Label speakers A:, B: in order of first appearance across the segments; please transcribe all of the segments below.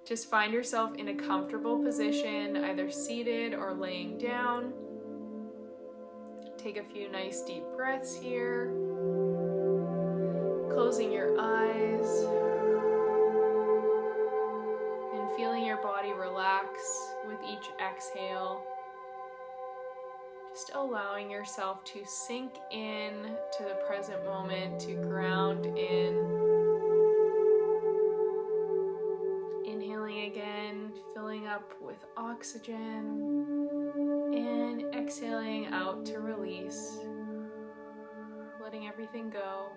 A: Just find yourself in a comfortable position, either seated or laying down. Take a few nice deep breaths here. Closing your eyes and feeling your body relax with each exhale. Just allowing yourself to sink in to the present moment, to ground in. Inhaling again, filling up with oxygen, and exhaling out to release, letting everything go.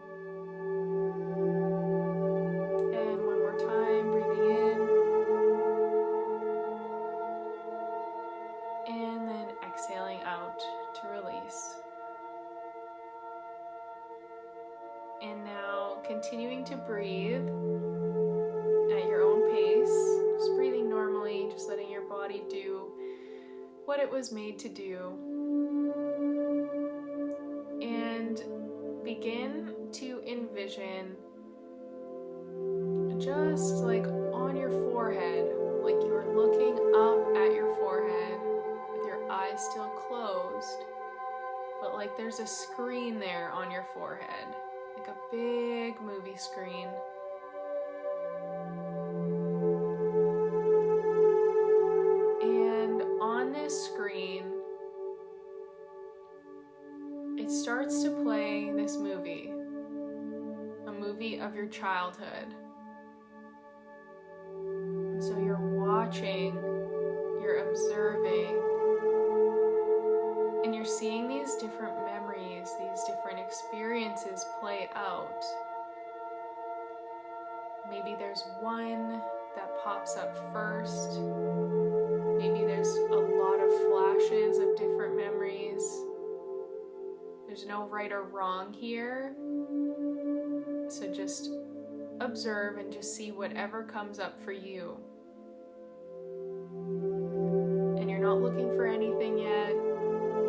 A: And one more time, breathing in, and then exhaling out to release. And now continuing to breathe at your own pace, just breathing normally, just letting your body do what it was made to do. And begin to envision just like on your forehead, like you are looking up at your forehead with your eyes still closed, but like there's a screen there on your forehead, like a big movie screen. And on this screen, it starts to play this movie, a movie of your childhood. So you're watching, you're observing, and you're seeing these different memories, these different experiences play out. Maybe there's one that pops up first. Maybe there's a lot of flashes of different memories. There's no right or wrong here. So just observe and just see whatever comes up for you. And you're not looking for anything yet,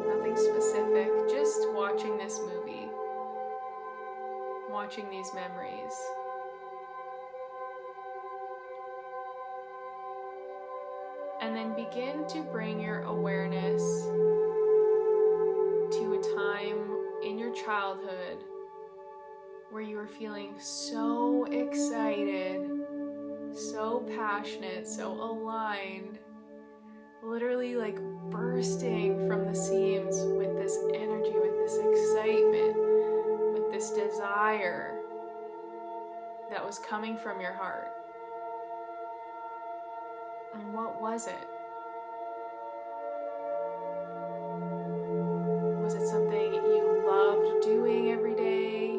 A: nothing specific, just watching this movie, watching these memories. And then begin to bring your awareness to a time in your childhood where you were feeling so excited, so passionate, so aligned, literally like bursting from the seams with this energy, with this excitement, with this desire that was coming from your heart. And what was it? Was it something you loved doing every day?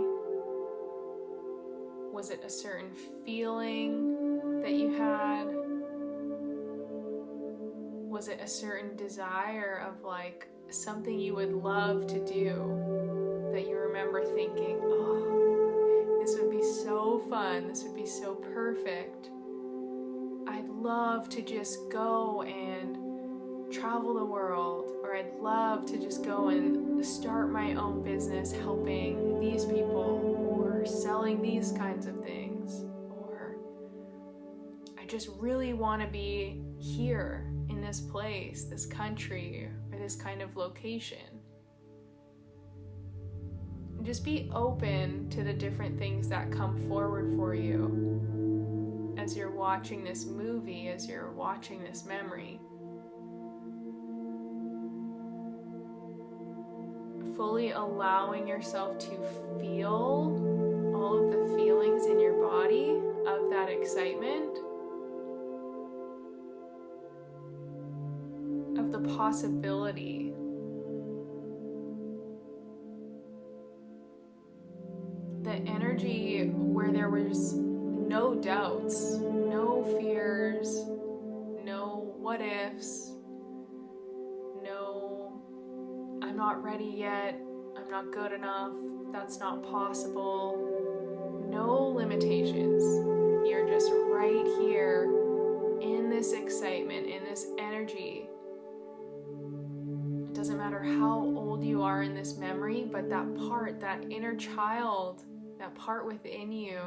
A: Was it a certain feeling that you had? Was it a certain desire of like something you would love to do that you remember thinking, oh, this would be so fun, this would be so perfect. I'd love to just go and travel the world, or I'd love to just go and start my own business helping these people or selling these kinds of things, or I just really want to be here in this place, this country, or this kind of location. And just be open to the different things that come forward for you as you're watching this movie, as you're watching this memory. Fully allowing yourself to feel all of the feelings in your body of that excitement, of the possibility, the energy where there was no doubts, no fears, no what ifs, no I'm not ready yet, I'm not good enough, that's not possible, no limitations. You're just right here in this excitement, in this energy. It doesn't matter how old you are in this memory, but that part, that inner child, that part within you,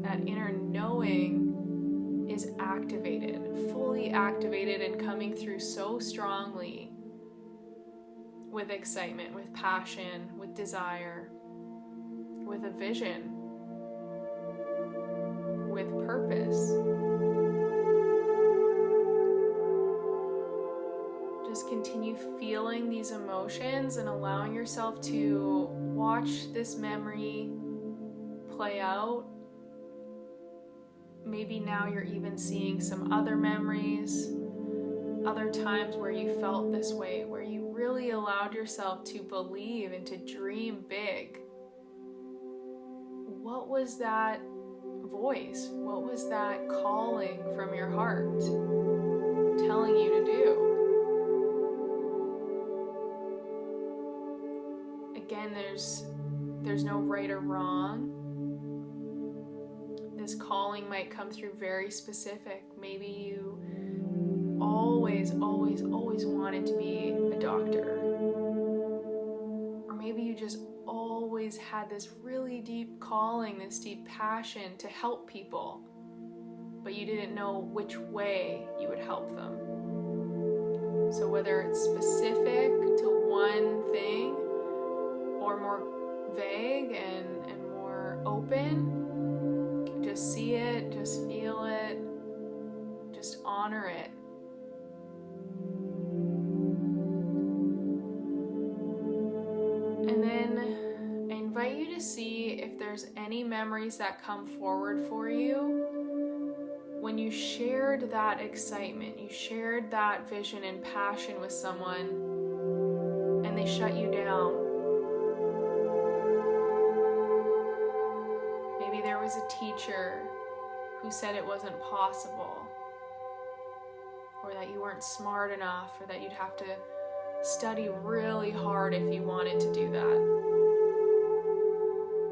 A: that inner knowing is memories activated, fully activated and coming through so strongly with excitement, with passion, with desire, with a vision, with purpose. Just continue feeling these emotions and allowing yourself to watch this memory play out. Maybe now you're even seeing some other memories, other times where you felt this way, where you really allowed yourself to believe and to dream big. What was that voice? What was that calling from your heart telling you to do? Again, there's no right or wrong. This calling might come through very specific. Maybe you always wanted to be a doctor. Or maybe you just always had this really deep calling, this deep passion to help people, but you didn't know which way you would help them. So whether it's specific to one thing or more vague and more open, just see it, just feel it, just honor it. And then I invite you to see if there's any memories that come forward for you when you shared that excitement, you shared that vision and passion with someone and they shut you down. Maybe there was a teacher who said it wasn't possible, or that you weren't smart enough, or that you'd have to study really hard if you wanted to do that.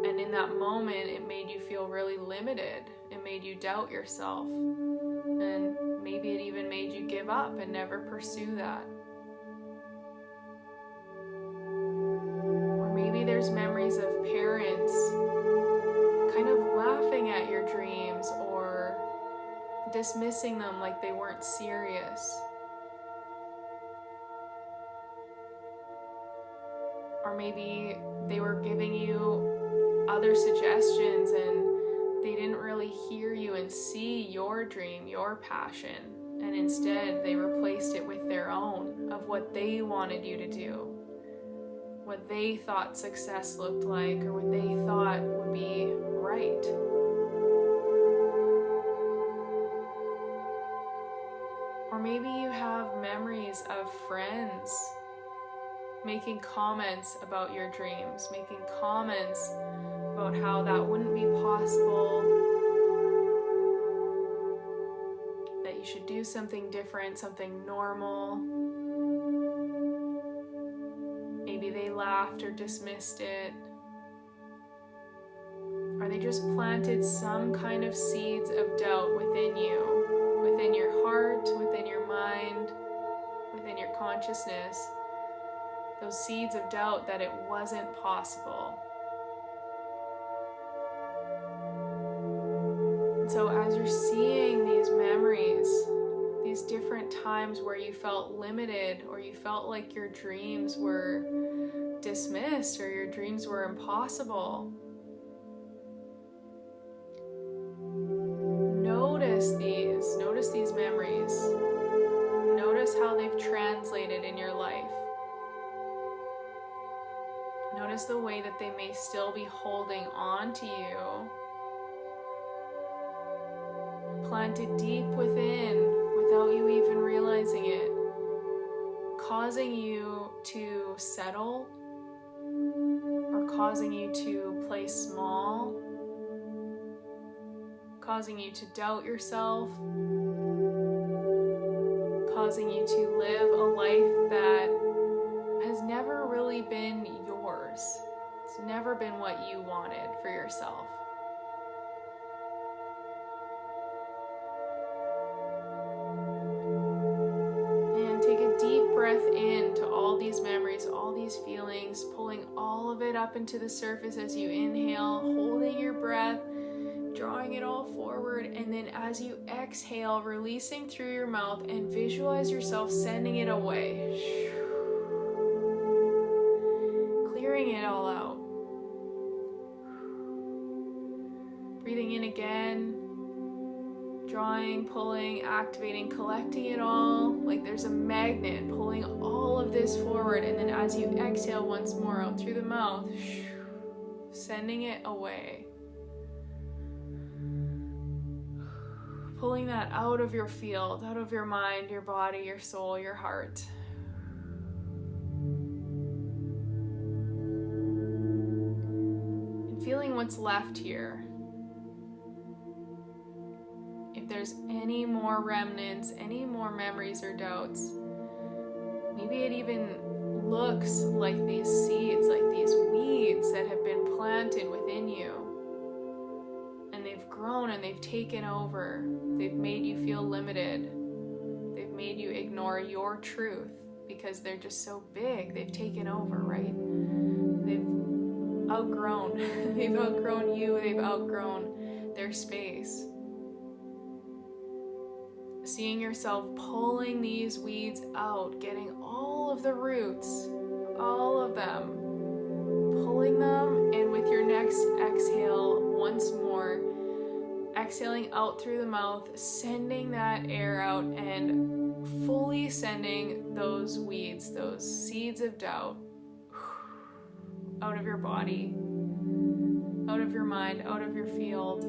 A: And in that moment, it made you feel really limited. It made you doubt yourself. And maybe it even made you give up and never pursue that. Or maybe there's memories of parents kind of laughing at your dreams or dismissing them like they weren't serious. Or maybe they were giving you other suggestions and they didn't really hear you and see your dream, your passion, and instead they replaced it with their own of what they wanted you to do, what they thought success looked like, or what they thought would be right. Or maybe you have memories of friends making comments about your dreams, making comments about how that wouldn't be possible, that you should do something different, something normal. Maybe they laughed or dismissed it. Or they just planted some kind of seeds of doubt within you, within your heart, within your mind, within your consciousness. Those seeds of doubt that it wasn't possible. And so as you're seeing these memories, these different times where you felt limited or you felt like your dreams were dismissed or your dreams were impossible, notice these memories. Notice how they've translated in your life. Notice the way that they may still be holding on to you, planted deep within without you even realizing it, causing you to settle or causing you to play small, causing you to doubt yourself, causing you to live a life that has never really been yours. It's never been what you wanted for yourself. And take a deep breath in to all these memories, all these feelings, pulling all of it up into the surface as you inhale, holding your breath, drawing it all forward, and then as you exhale, releasing through your mouth, and visualize yourself sending it away. Clearing it all out. Breathing in again, drawing, pulling, activating, collecting it all like there's a magnet pulling all of this forward, and then as you exhale once more out through the mouth, sending it away. Pulling that out of your field, out of your mind, your body, your soul, your heart. And feeling what's left here. If there's any more remnants, any more memories or doubts, maybe it even looks like these seeds, like these weeds that have been planted within you. And they've grown and they've taken over. They've made you feel limited. They've made you ignore your truth because they're just so big. They've taken over, right? They've outgrown. They've outgrown you. They've outgrown their space. Seeing yourself pulling these weeds out, getting all of the roots, all of them, pulling them, and with your next exhale, once more, exhaling out through the mouth, sending that air out and fully sending those weeds, those seeds of doubt out of your body, out of your mind, out of your field,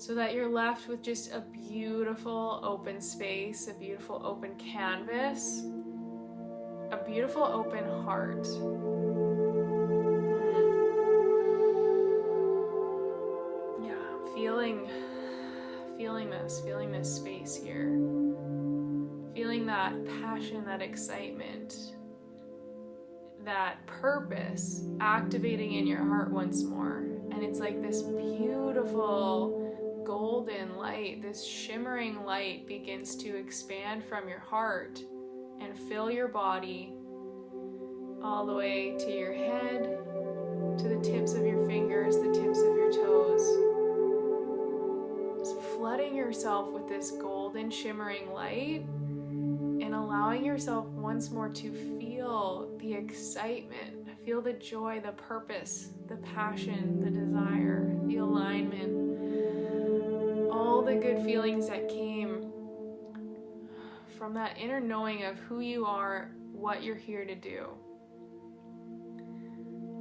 A: so that you're left with just a beautiful open space, a beautiful open canvas, a beautiful open heart. Feeling this space here. Feeling that passion, that excitement, that purpose activating in your heart once more. And it's like this beautiful golden light, this shimmering light begins to expand from your heart and fill your body all the way to your head, to the tips of your fingers, the tips of your toes. Flooding yourself with this golden shimmering light and allowing yourself once more to feel the excitement, feel the joy, the purpose, the passion, the desire, the alignment, all the good feelings that came from that inner knowing of who you are, what you're here to do.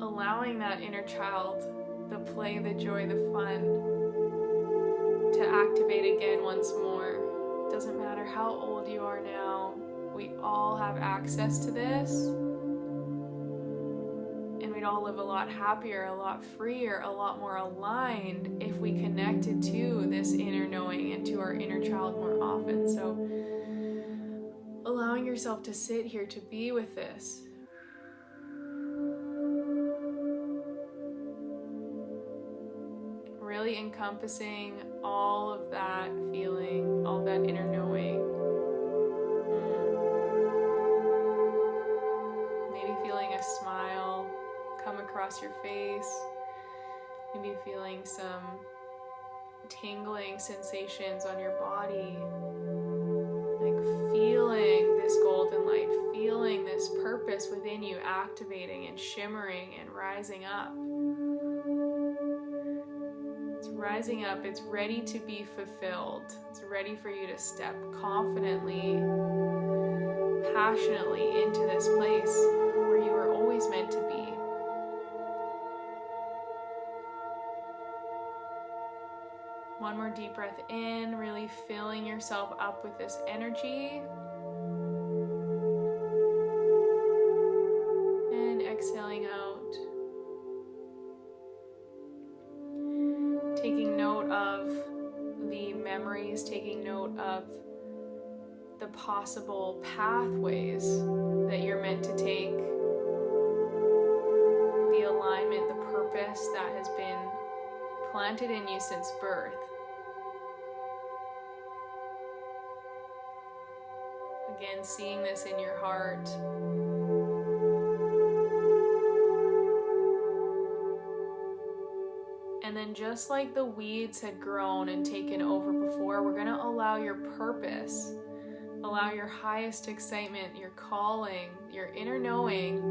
A: Allowing that inner child, the play, the joy, the fun, to activate again once more. Doesn't matter how old you are now, we all have access to this, and we'd all live a lot happier, a lot freer, a lot more aligned if we connected to this inner knowing and to our inner child more often. So allowing yourself to sit here, to be with this. Really encompassing all of that feeling, all that inner knowing. Maybe feeling a smile come across your face. Maybe feeling some tingling sensations on your body. Like feeling this golden light, feeling this purpose within you activating and shimmering and rising up. Rising up, it's ready to be fulfilled. It's ready for you to step confidently, passionately into this place where you were always meant to be. One more deep breath in, really filling yourself up with this energy. And exhaling out. Taking note of the memories, taking note of the possible pathways that you're meant to take, the alignment, the purpose that has been planted in you since birth. Again, seeing this in your heart. just like the weeds had grown and taken over before, we're going to allow your purpose, allow your highest excitement, your calling, your inner knowing,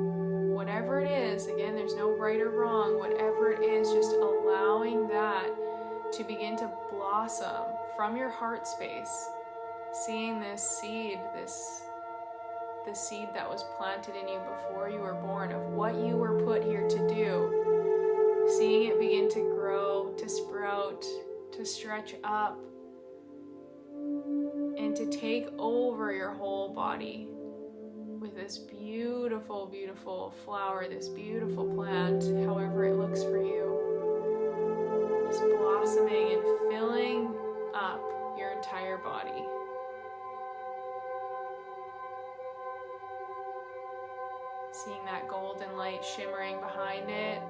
A: whatever it is. Again, there's no right or wrong. Whatever it is, just allowing that to begin to blossom from your heart space. Seeing this seed, the seed that was planted in you before you were born, of what you were put here to do. Seeing it begin to grow, to sprout, to stretch up, and to take over your whole body with this beautiful, beautiful flower, this beautiful plant, however it looks for you. Just blossoming and filling up your entire body. Seeing that golden light shimmering behind it,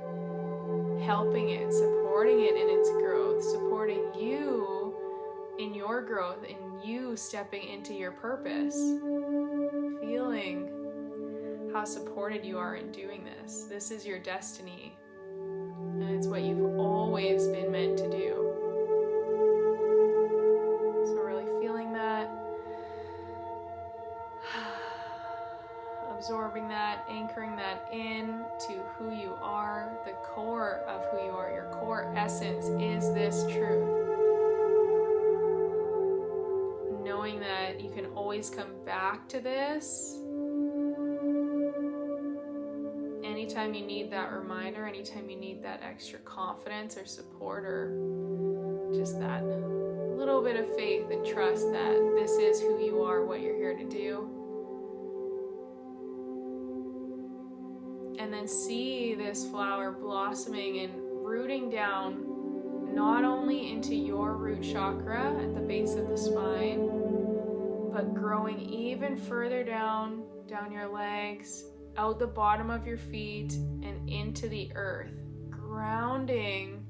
A: helping it, supporting it in its growth, supporting you in your growth, in you stepping into your purpose, feeling how supported you are in doing this. This is your destiny, and it's what you've always been meant to do. So really feeling that, absorbing that, anchoring that in to who you are, the core of who you are. Your core essence is this truth. Knowing that you can always come back to this anytime you need that reminder, anytime you need that extra confidence or support, or just that little bit of faith and trust that this is who you are, what you're here to do. And then see this flower blossoming and rooting down not only into your root chakra at the base of the spine, but growing even further down your legs, out the bottom of your feet, and into the earth, grounding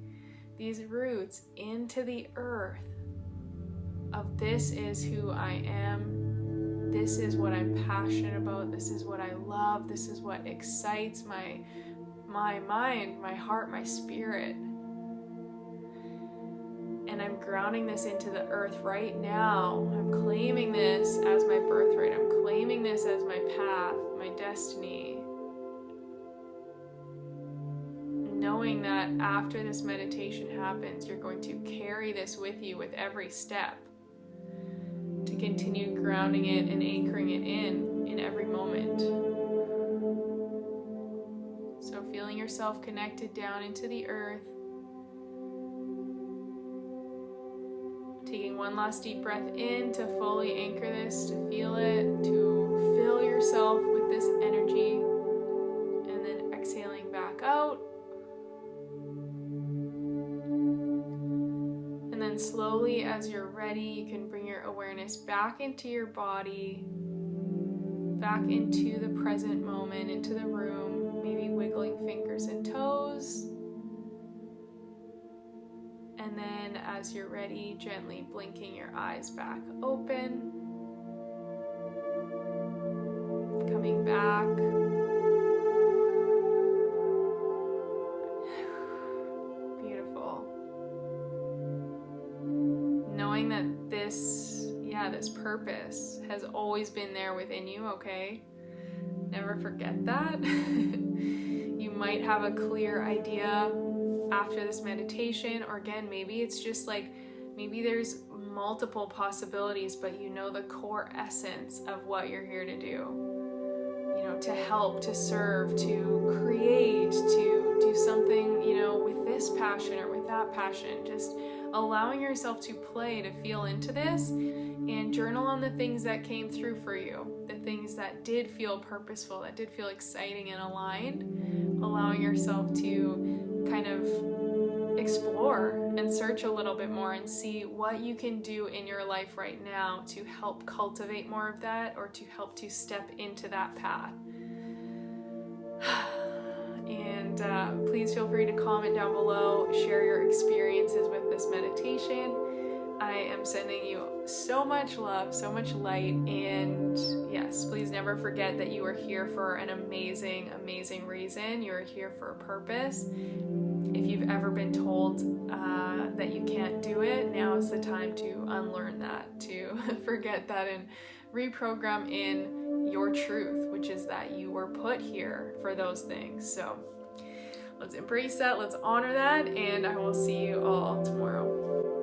A: these roots into the earth of this is who I am, this is what I'm passionate about, this is what I love, this is what excites my mind, my heart, my spirit. And I'm grounding this into the earth right now. I'm claiming this as my birthright. I'm claiming this as my path, my destiny. Knowing that after this meditation happens, you're going to carry this with you with every step to continue grounding it and anchoring it in every moment. So feeling yourself connected down into the earth. Taking one last deep breath in to fully anchor this, to feel it, to fill yourself with this energy, and then exhaling back out. And then slowly, as you're ready, you can bring your awareness back into your body, back into the present moment, into the room, maybe wiggling fingers and toes. And then as you're ready, gently blinking your eyes back open. Coming back. Beautiful. Knowing that this purpose has always been there within you, okay? Never forget that. You might have a clear idea after this meditation, or again, maybe it's just like, maybe there's multiple possibilities, but you know the core essence of what you're here to do. You know, to help, to serve, to create, to do something, you know, with this passion or with that passion. Just allowing yourself to play, to feel into this, and journal on the things that came through for you, the things that did feel purposeful, that did feel exciting and aligned. Allowing yourself to kind of explore and search a little bit more and see what you can do in your life right now to help cultivate more of that, or to help to step into that path. And please feel free to comment down below, share your experiences with this meditation. I am sending you so much love, so much light, and yes, please never forget that you are here for an amazing, amazing reason. You are here for a purpose, if you've ever been told that you can't do it, now is the time to unlearn that, to forget that and reprogram in your truth, which is that you were put here for those things. So let's embrace that, let's honor that, and I will see you all tomorrow.